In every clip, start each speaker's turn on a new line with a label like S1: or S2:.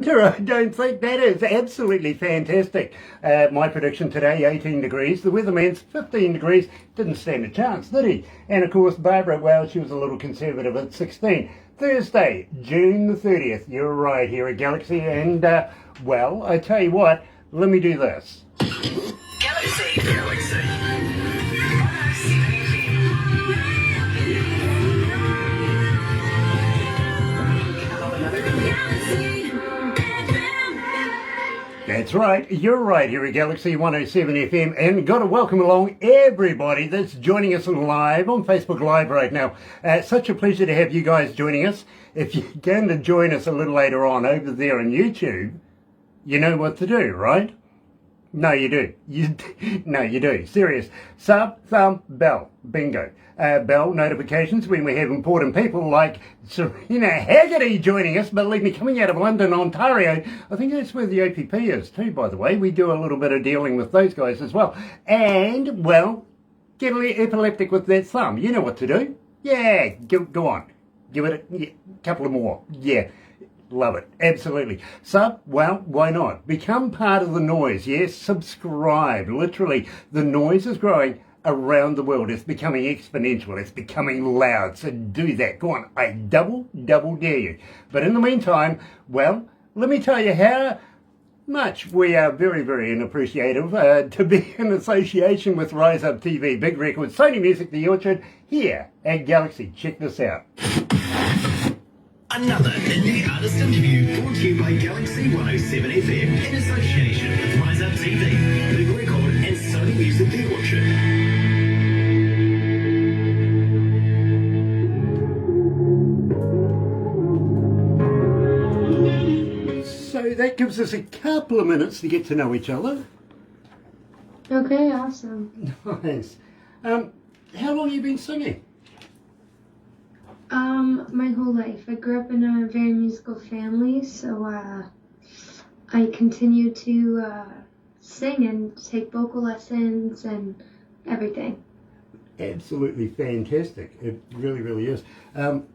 S1: I don't think that is absolutely fantastic. My prediction today, 18 degrees. The weatherman's 15 degrees. Didn't stand a chance, did he? And of course, Barbara, well, she was a little conservative at 16. Thursday, June the 30th. You're right here at Galaxy. And, well, I tell you what, let me do this.
S2: Galaxy.
S1: That's right, you're right here at Galaxy 107 FM, and got to welcome along everybody that's joining us live on Facebook Live right now. Such a pleasure to have you guys joining us. If you're going to join us a little later on over there on YouTube, you know what to do, right? No, you do. No, you do. Serious. Sub, thumb, bell. Bingo. Bell notifications when we have important people like Sarina Haggartyy joining us. Believe me, coming out of London, Ontario. I think that's where the OPP is too, by the way. We do a little bit of dealing with those guys as well. And, well, get epileptic with that thumb. You know what to do. Yeah, go on. Give it a couple of more. Yeah. Love it. Absolutely. Sub, well, why not? Become part of the noise. Yes, subscribe. Literally, the noise is growing around the world. It's becoming exponential. It's becoming loud. So do that. Go on. I double dare you. But in the meantime, well, let me tell you how much we are very, very appreciative to be in association with Rise Up TV, Big Records, Sony Music, The Orchard, here at Galaxy. Check this out.
S2: Another indie artist interview brought to you by Galaxy 107 FM in association with Rise Up TV, Big Record and Sony Music The Orchard.
S1: So that gives us a couple of minutes to get to know each other.
S3: Okay, awesome.
S1: Nice. How long have you been singing?
S3: My whole life. I grew up in a very musical family, so I continue to sing and take vocal lessons and everything.
S1: Absolutely fantastic. It really, really is. I'm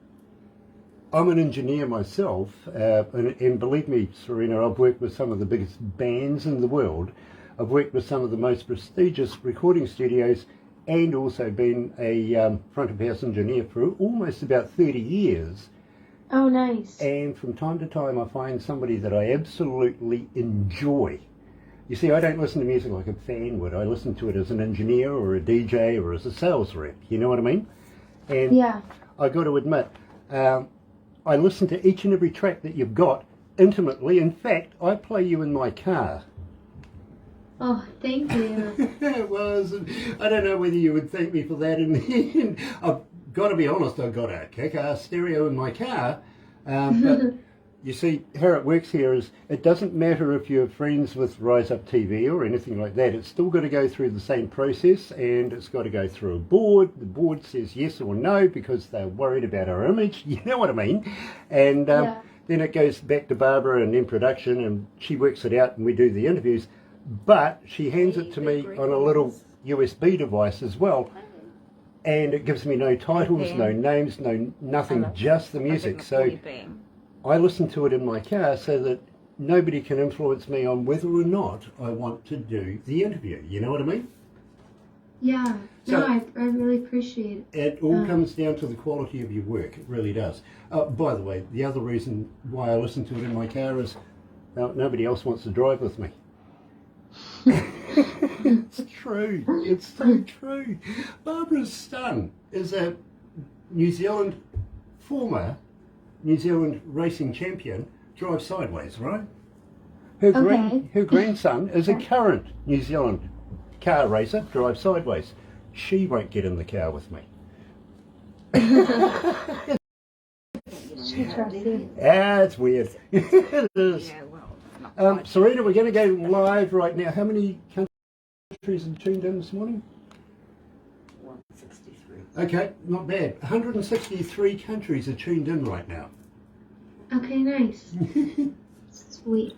S1: an engineer myself, and believe me, Sarina, I've worked with some of the biggest bands in the world. I've worked with some of the most prestigious recording studios, and also been a front of house engineer for almost about 30 years.
S3: Oh, nice.
S1: And from time to time I find somebody that I absolutely enjoy. You see, I don't listen to music like a fan would. I listen to it as an engineer or a DJ or as a sales rep. You know what I mean? And
S3: yeah.
S1: I got to admit, I listen to each and every track that you've got intimately. In fact, I play you in my car.
S3: Oh, thank you.
S1: Well, I don't know whether you would thank me for that in the end. I've got to be honest, I've got a kick-ass stereo in my car. But you see, how it works here is it doesn't matter if you're friends with Rise Up TV or anything like that. It's still got to go through the same process, and it's got to go through a board. The board says yes or no because they're worried about our image. You know what I mean? And
S3: yeah.
S1: Then it goes back to Barbara and in production, and she works it out and we do the interviews. But she hands it to me on a little USB device as well, and it gives me no titles, no names, no nothing, just the music. So I listen to it in my car so that nobody can influence me on whether or not I want to do the interview. You know what I mean?
S3: Yeah.
S1: So,
S3: no, I really appreciate it.
S1: It all comes down to the quality of your work. It really does. By the way, the other reason why I listen to it in my car is nobody else wants to drive with me. It's true. It's so true. Barbara's son is a former New Zealand racing champion, drives sideways, right? Her grandson is a current New Zealand car racer, drives sideways. She won't get in the car with me. It's weird. It is. Sarina, we're going to go live right now. How many countries are tuned in this morning?
S4: 163.
S1: Okay, not bad. 163 countries are tuned in right now.
S3: Okay, nice. Sweet.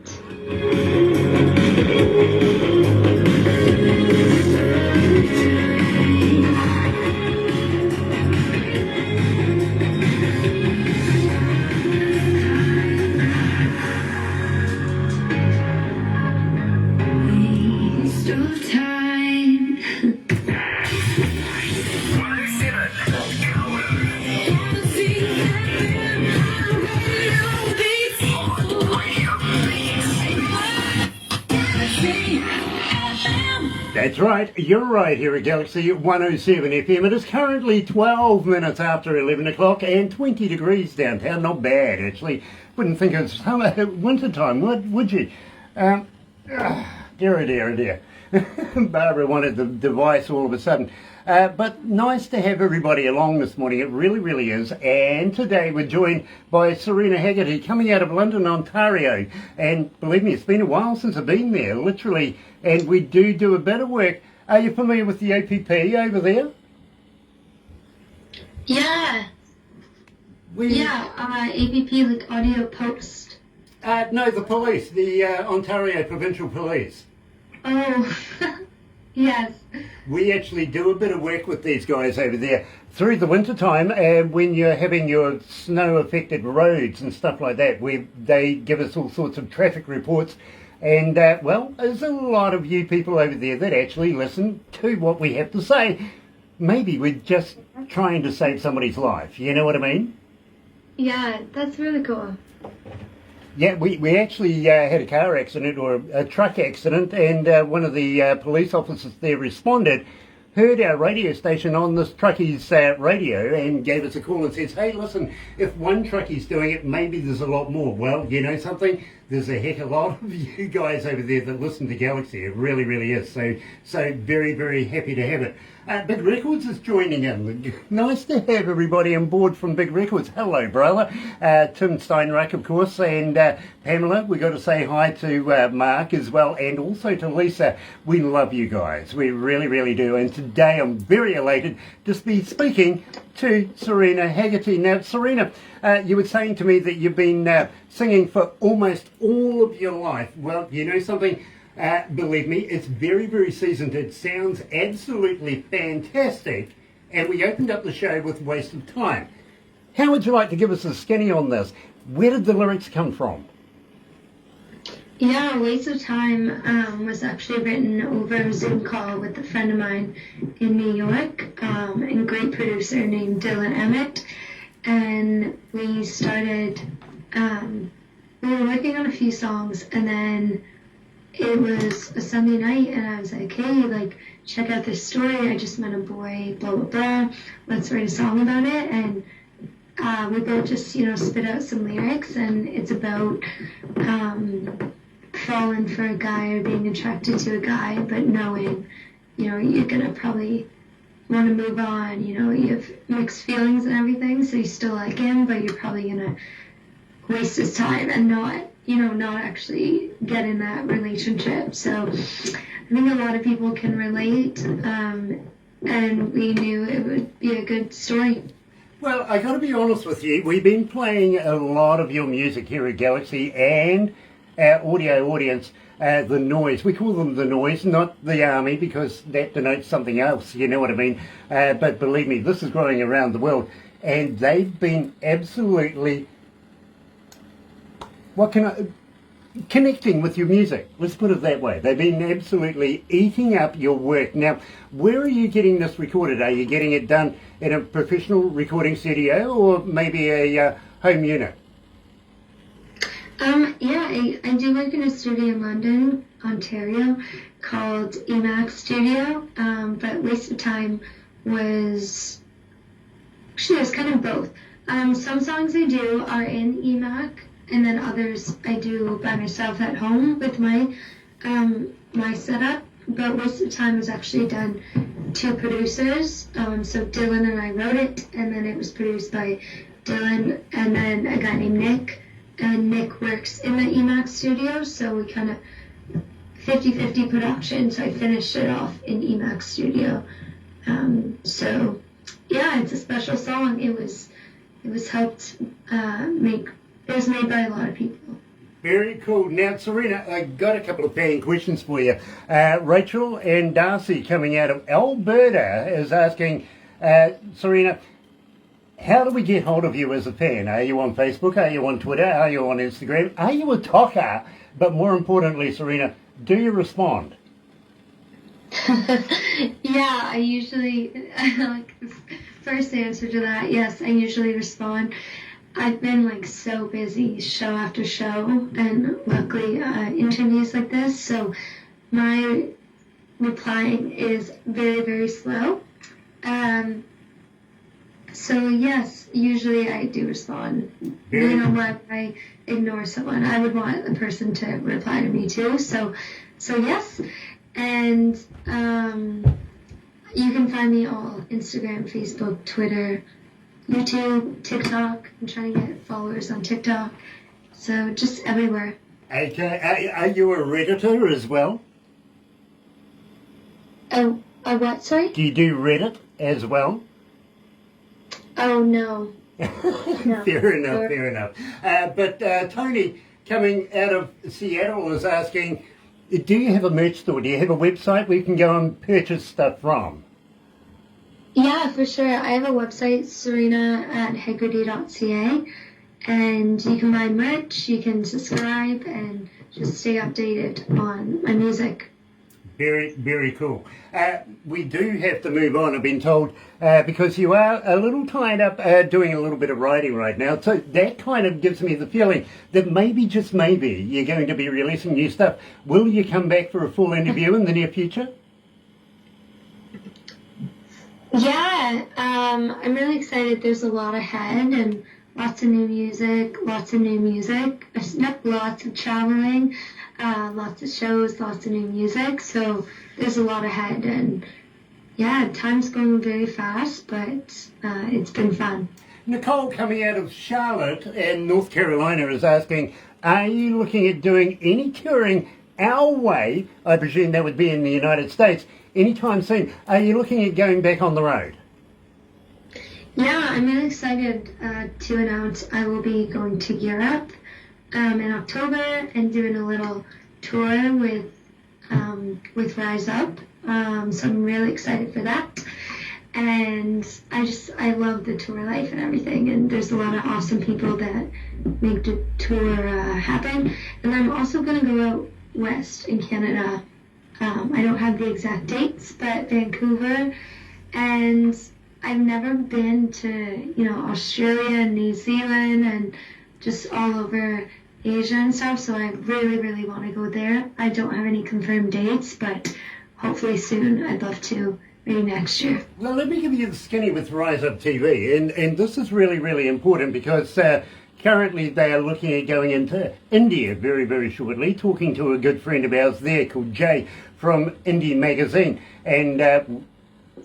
S3: waste of time.
S2: 107.
S1: That's right, you're right here at Galaxy 107 FM. It is currently 12 minutes after 11 o'clock and 20 degrees downtown. Not bad, actually. Wouldn't think it's summer, winter time, would you? Dear, oh dear. Barbara wanted the device all of a sudden. But nice to have everybody along this morning. It really, really is. And today we're joined by Sarina Haggartyy, coming out of London, Ontario. And believe me, it's been a while since I've been there, literally. And we do a bit of work. Are you familiar with the APP over there?
S3: Yeah. APP, like Audio Post.
S1: No, the police, the Ontario Provincial Police.
S3: Oh, yes.
S1: We actually do a bit of work with these guys over there through the winter time, and when you're having your snow-affected roads and stuff like that, they give us all sorts of traffic reports. And, well, there's a lot of you people over there that actually listen to what we have to say. Maybe we're just trying to save somebody's life, you know what I mean?
S3: Yeah, that's really cool.
S1: Yeah, we actually had a car accident or a truck accident, and one of the police officers there responded, heard our radio station on this truckie's radio and gave us a call and says, hey, listen, if one truckie's doing it, maybe there's a lot more. Well, you know something? There's a heck of a lot of you guys over there that listen to Galaxy. It really, really is. So very, very happy to have it. Big Records is joining in. Nice to have everybody on board from Big Records. Hello, brother. Tim Steinreich, of course, and Pamela. We got to say hi to Mark as well, and also to Lisa. We love you guys. We really, really do. And today I'm very elated to be speaking to Sarina Haggartyy. Now, Sarina, you were saying to me that you've been singing for almost all of your life. Well, you know something? Believe me, it's very, very seasoned. It sounds absolutely fantastic. And we opened up the show with Waste of Time. How would you like to give us a skinny on this? Where did the lyrics come from?
S3: Yeah, Waste of Time was actually written over a Zoom call with a friend of mine in New York, and a great producer named Dylan Emmett. And we started, we were working on a few songs, and then it was a Sunday night, and I was like, hey, like, check out this story. I just met a boy, blah, blah, blah. Let's write a song about it. And we both just, spit out some lyrics, and it's about falling for a guy or being attracted to a guy, but knowing, you're going to probably want to move on. You have mixed feelings and everything, so you still like him, but you're probably going to waste his time and not actually get in that relationship. So I think a lot of people can relate, and we knew it would be a good story.
S1: Well, I got to be honest with you. We've been playing a lot of your music here at Galaxy, and our audio audience, the Noise. We call them the Noise, not the Army, because that denotes something else, you know what I mean? But believe me, this is growing around the world, and they've been absolutely connecting with your music. Let's put it that way. They've been absolutely eating up your work. Now, where are you getting this recorded? Are you getting it done in a professional recording studio or maybe a home unit?
S3: I do work in a studio in London, Ontario, called Emacs Studio, but Waste of Time was kind of both. Some songs I do are in Emac, and then others I do by myself at home with my setup. But Waste of Time was actually done to producers. So Dylan and I wrote it, and then it was produced by Dylan and then a guy named Nick. And Nick works in the Emacs studio, so we kind of 50-50 production. So I finished it off in Emacs studio. So yeah, it's a special song. It was helped make. It was made by a lot of people.
S1: Very cool. Now, Sarina, I got a couple of fan questions for you. Rachel and Darcy, coming out of Alberta, is asking, Sarina, how do we get hold of you as a fan? Are you on Facebook? Are you on Twitter? Are you on Instagram? Are you a talker? But more importantly, Sarina, do you respond?
S3: Yeah, I usually, like, first answer to that, yes, I usually respond. I've been like so busy show after show, and luckily interviews like this, so my replying is very, very slow. So yes, usually I do respond.
S1: Very
S3: You know, when I ignore someone, I would want the person to reply to me too. So yes, and you can find me all Instagram, Facebook, Twitter, YouTube, TikTok. I'm trying to get followers on TikTok. So just everywhere.
S1: Okay, are you a Redditor as well?
S3: Oh, what? Sorry?
S1: Do you do Reddit as well?
S3: Oh, no. No.
S1: Fair enough. But Tony, coming out of Seattle, is asking, do you have a merch store? Do you have a website where you can go and purchase stuff from?
S3: Yeah, for sure. I have a website, sarina@haggartyy.ca, and you can buy merch, you can subscribe, and just stay updated on my music.
S1: Very, very cool. We do have to move on, I've been told, because you are a little tied up doing a little bit of writing right now. So that kind of gives me the feeling that maybe, just maybe, you're going to be releasing new stuff. Will you come back for a full interview in the near future?
S3: Yeah, I'm really excited. There's a lot ahead, and lots of new music, lots of traveling, lots of shows, lots of new music. So there's a lot ahead, and yeah, time's going very fast, but it's been fun.
S1: Nicole, coming out of Charlotte and North Carolina, is asking, are you looking at doing any touring our way? I presume that would be in the United States. Anytime soon. Are you looking at going back on the road?
S3: Yeah, I'm really excited to announce I will be going to Europe in October and doing a little tour with Rise Up. So I'm really excited for that. And I love the tour life and everything. And there's a lot of awesome people that make the tour happen. And I'm also going to go out west in Canada. I don't have the exact dates, but Vancouver, and I've never been to, Australia and New Zealand and just all over Asia and stuff, so I really, really want to go there. I don't have any confirmed dates, but hopefully soon. I'd love to, maybe next year.
S1: Well, let me give you the skinny with Rise Up TV, and this is really, really important because currently they are looking at going into India very, very shortly, talking to a good friend of ours there called Jay from Indie Magazine, and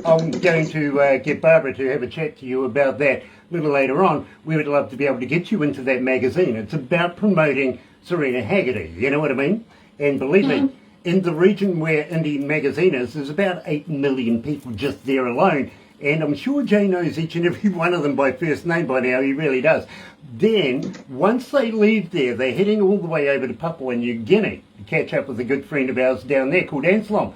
S1: I'm going to get Barbara to have a chat to you about that a little later on. We would love to be able to get you into that magazine. It's about promoting Sarina Haggartyy, you know what I mean? And believe me, in the region where Indie Magazine is, there's about 8 million people just there alone. And I'm sure Jay knows each and every one of them by first name by now, he really does. Then, once they leave there, they're heading all the way over to Papua New Guinea to catch up with a good friend of ours down there called Anselm.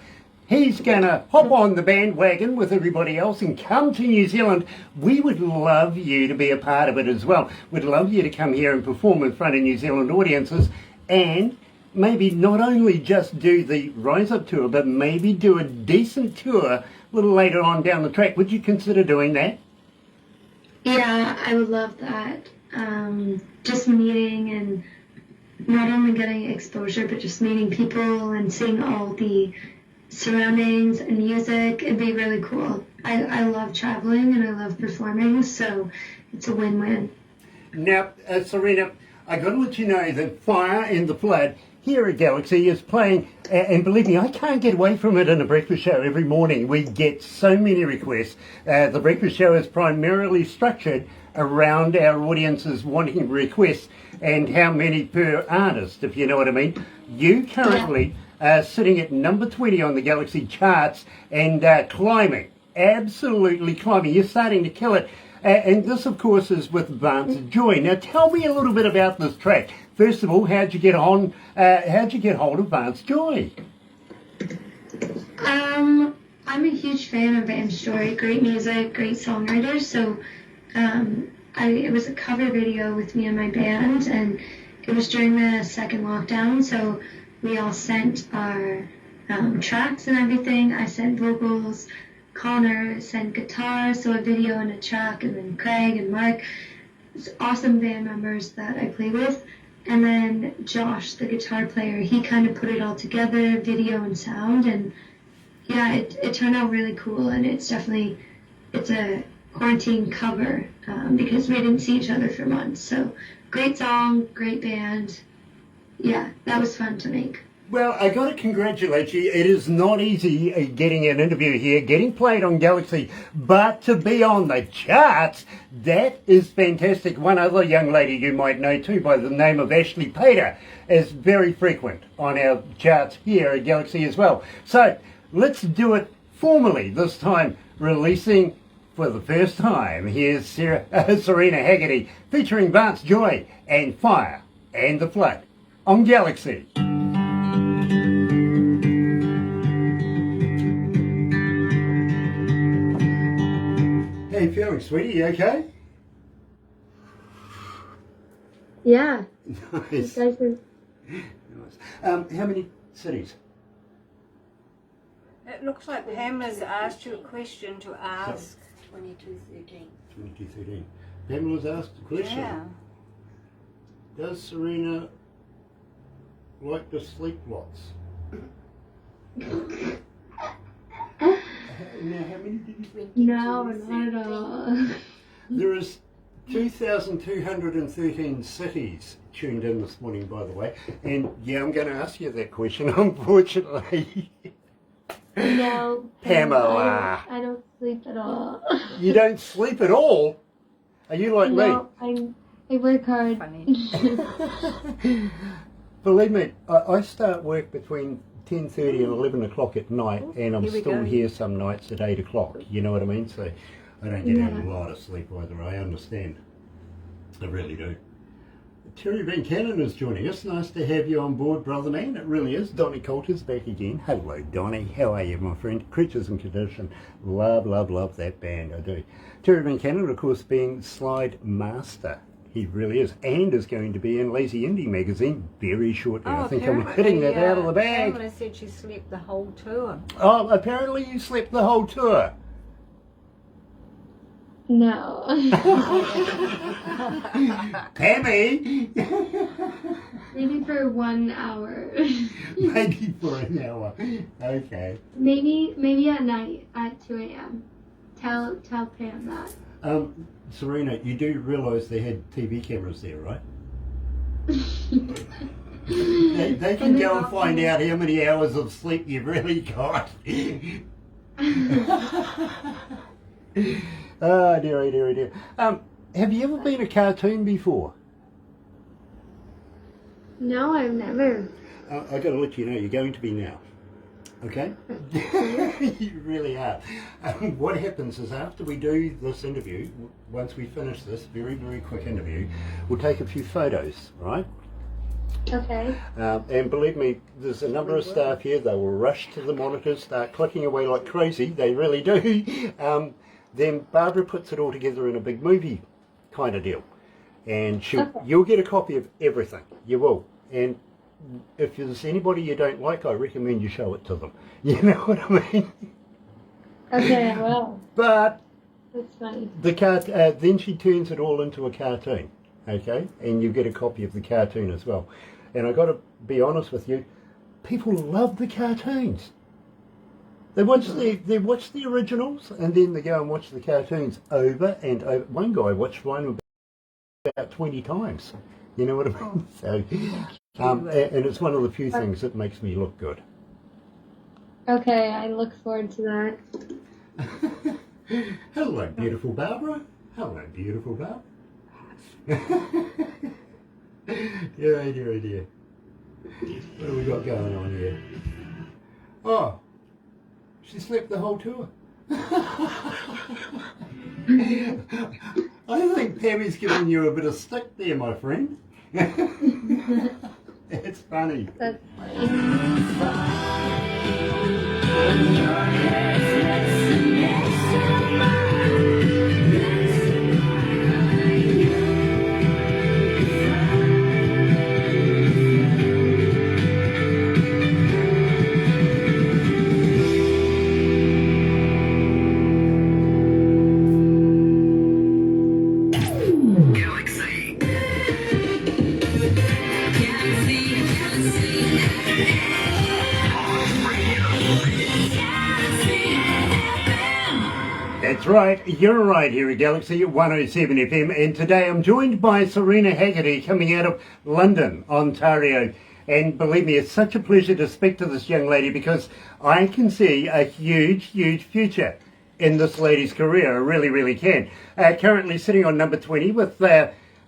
S1: He's going to hop on the bandwagon with everybody else and come to New Zealand. We would love you to be a part of it as well. We'd love you to come here and perform in front of New Zealand audiences, and maybe not only just do the Rise Up tour, but maybe do a decent tour a little later on down the track. Would you consider doing that?
S3: Yeah, I would love that. Just meeting and not only getting exposure, but just meeting people and seeing all the surroundings and music. It'd be really cool. I love traveling and I love performing, so it's a win-win.
S1: Now, Sarina, I got to let you know that Fire and the Flood here at Galaxy is playing, and believe me, I can't get away from it in a breakfast show every morning. We get so many requests. The breakfast show is primarily structured around our audiences wanting requests and how many per artist, if you know what I mean. You currently are sitting at number 20 on the Galaxy charts and climbing, absolutely climbing. You're starting to kill it. And this, of course, is with Advance Joy. Now, tell me a little bit about this track. First of all, how'd you get hold of Advance Joy?
S3: I'm a huge fan of Advance Joy. Great music, great songwriter. So, it was a cover video with me and my band, and it was during the second lockdown. So we all sent our tracks and everything. I sent vocals. Connor sent guitar, so a video and a track, and then Craig and Mark, awesome band members that I play with. And then Josh, the guitar player, he kind of put it all together, video and sound, and yeah, it turned out really cool. And it's a quarantine cover because we didn't see each other for months. So great song, great band. Yeah, that was fun to make.
S1: Well, I got to congratulate you. It is not easy getting an interview here, getting played on Galaxy, but to be on the charts, that is fantastic. One other young lady you might know too by the name of Ashley Pater is very frequent on our charts here at Galaxy as well. So let's do it formally this time, releasing for the first time. Here's Sarina Haggartyy featuring Vance Joy and Fire and the Flood on Galaxy. How you feeling, sweetie? You okay?
S3: Yeah.
S1: Nice.
S3: Nice.
S1: Nice. How many cities?
S4: It looks like Pamela's asked you a question to ask.
S5: 2213.
S1: 2213. Pamela's asked a question.
S4: Yeah.
S1: Does Sarina like to sleep lots? Now, how many did you?
S3: No, not at all.
S1: There is 2,213 cities tuned in this morning, by the way. And yeah, I'm going to ask you that question, unfortunately.
S3: No,
S1: Pamela.
S3: I don't sleep at all.
S1: You don't sleep at all? Are you like
S3: No, I work hard.
S4: Funny.
S1: me? Believe me, I start work between 10:30 and 11 o'clock at night, and I'm
S4: Here we
S1: still
S4: go.
S1: here some nights at 8 o'clock. You know what I mean? So I don't get
S3: Yeah.
S1: a lot of sleep either. I understand. I really do. Terry Van Cannon is joining us. Nice to have you on board, brother man. It really is. Donnie Coulter's back again. Hello, Donnie. How are you, my friend? Creatures and Condition. Love, love, love that band. I do. Terry Van Cannon, of course, being Slide Master. He really is, and is going to be in Lazy Indie magazine very shortly. I think I'm hitting that out of the bag.
S4: Pamela said she slept the whole tour.
S1: Oh, apparently you slept the whole tour.
S3: No.
S1: Pammy!
S3: Maybe for 1 hour.
S1: Maybe for an hour. Okay.
S3: Maybe at night at 2 a.m. Tell Pam that.
S1: Sarina, you do realise they had TV cameras there, right? They can go and find out how many hours of sleep you've really got. Oh, dear, oh, dear, oh, dear. Have you ever been a cartoon before?
S3: No, I've never.
S1: I got to let you know, you're going to be now. Okay? You really are. What happens is after we do this interview, once we finish this very, very quick interview, we'll take a few photos, right?
S3: Okay.
S1: And believe me, there's a number of staff here, they will rush to the monitors, start clicking away like crazy, they really do. Then Barbara puts it all together in a big movie kind of deal. And you'll get a copy of everything, you will. And if there's anybody you don't like, I recommend you show it to them. You know what I mean?
S3: Okay, I will.
S1: But
S3: That's funny.
S1: then she turns it all into a cartoon, okay? And you get a copy of the cartoon as well. And I got to be honest with you, people love the cartoons. They watch the originals, and then they go and watch the cartoons over and over. One guy watched one about 20 times. You know what I mean? So, and it's one of the few things that makes me look good.
S3: Okay, I look forward to that.
S1: Hello, beautiful Barbara. Hello, beautiful Barbara. Dear, oh dear, oh dear. What have we got going on here? Oh, she slept the whole tour. I think Pammy's giving you a bit of stick there, my friend. It's funny.
S3: That's funny.
S1: That's right, you're right here at Galaxy 107 FM, and today I'm joined by Sarina Haggartyy coming out of London, Ontario. And believe me, it's such a pleasure to speak to this young lady because I can see a huge, huge future in this lady's career. I really, really can. Currently sitting on number 20 with,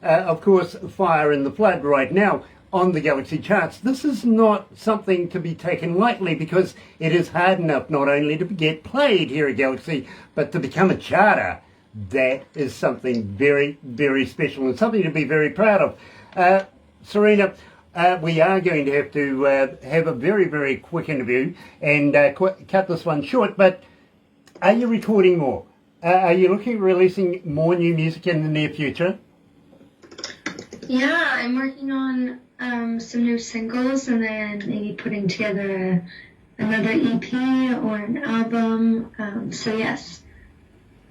S1: of course, Fire in the Flood right now on the Galaxy charts. This is not something to be taken lightly because it is hard enough not only to get played here at Galaxy, but to become a charter. That is something very, very special and something to be very proud of. Sarina, we are going to have a very, very quick interview and cut this one short, but are you recording more? Are you looking at releasing more new music in the near future?
S3: Yeah, I'm working on some new singles and then maybe putting together another EP or an album. So yes,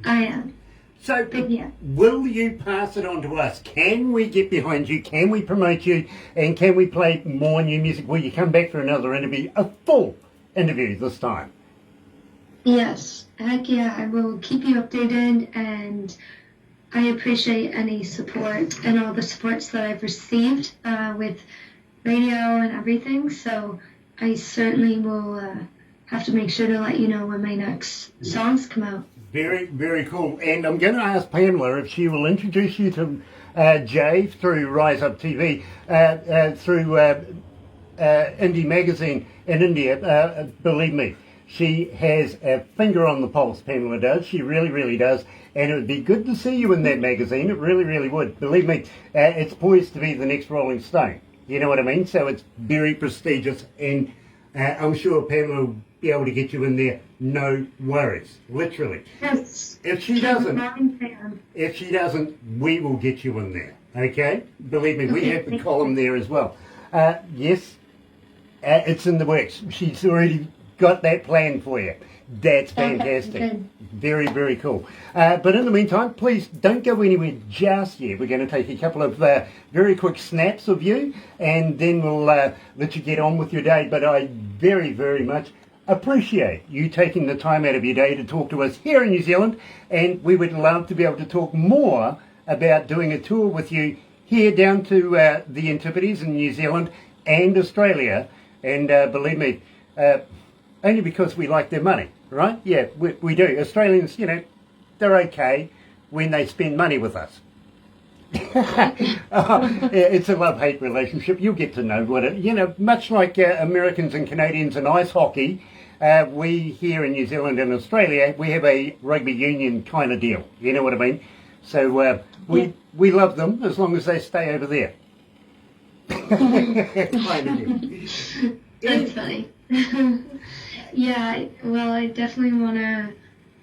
S3: I am.
S1: So
S3: Yeah.
S1: will you pass it on to us? Can we get behind you? Can we promote you? And can we play more new music? Will you come back for another interview? A full interview this time?
S3: Yes, heck yeah, I will keep you updated, and I appreciate any support and all the supports that I've received with radio and everything, so I certainly will have to make sure to let you know when my next songs come out.
S1: Very, very cool. And I'm going to ask Pamela if she will introduce you to Jay through Rise Up TV, through Indie Magazine in India. Believe me, she has a finger on the pulse, Pamela does. She really, really does. And it would be good to see you in that magazine. It really, really would. Believe me, it's poised to be the next Rolling Stone. You know what I mean? So it's very prestigious. And I'm sure Pamela will be able to get you in there. No worries. Literally.
S3: Yes.
S1: If she doesn't, we will get you in there. Okay? Believe me, we have the column there as well. Yes, it's in the works. She's already got that plan for you. That's fantastic.
S3: Okay,
S1: very, very cool. But in the meantime, please don't go anywhere just yet. We're going to take a couple of very quick snaps of you, and then we'll let you get on with your day. But I very, very much appreciate you taking the time out of your day to talk to us here in New Zealand, and we would love to be able to talk more about doing a tour with you here down to the Antipodes in New Zealand and Australia. And believe me, only because we like their money, right? Yeah, we do. Australians, they're okay when they spend money with us. It's a love-hate relationship. You'll get to know what it, much like Americans and Canadians in ice hockey, we here in New Zealand and Australia, we have a rugby union kind of deal. You know what I mean? So we love them as long as they stay over there. Kind of deal.
S3: That's funny. Yeah, well, I definitely want to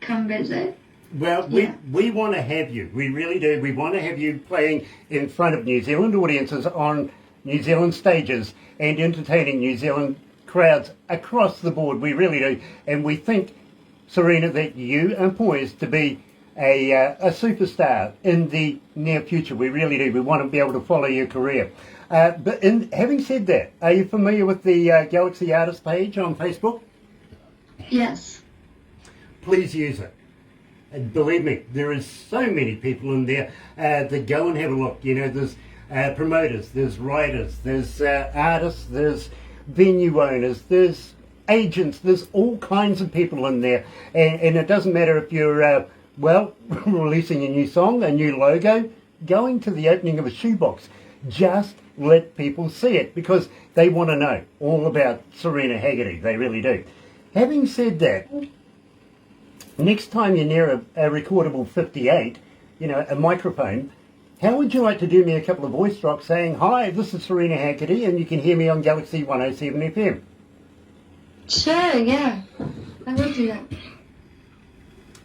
S3: come visit.
S1: Well, we want to have you. We really do. We want to have you playing in front of New Zealand audiences on New Zealand stages and entertaining New Zealand crowds across the board. We really do. And we think, Sarina, that you are poised to be a superstar in the near future. We really do. We want to be able to follow your career. But having said that, are you familiar with the Galaxy Artist page on Facebook?
S3: Yes.
S1: Please use it. And believe me, there is so many people in there that go and have a look. There's promoters, there's writers, there's artists, there's venue owners, there's agents, there's all kinds of people in there. And it doesn't matter if you're, releasing a new song, a new logo, going to the opening of a shoebox. Just let people see it because they want to know all about Sarina Haggartyy. They really do. Having said that, next time you're near a recordable 58, a microphone, how would you like to do me a couple of voice drops saying, "Hi, this is Sarina Haggartyy, and you can hear me on Galaxy 107 FM.
S3: Sure, yeah. I will do that.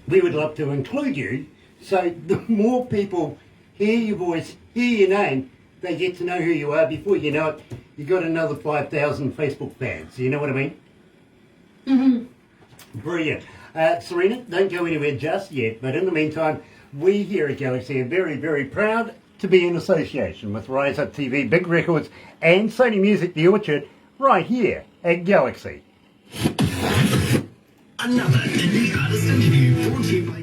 S1: We would love to include you, so the more people hear your voice, hear your name, they get to know who you are. Before you know it, you got another 5,000 Facebook fans. You know what I mean? Mm-hmm. Brilliant. Sarina, don't go anywhere just yet, but in the meantime, we here at Galaxy are very, very proud to be in association with Rise Up TV, Big Records, and Sony Music, The Orchard, right here at Galaxy.
S2: Another indie artist interview brought to you by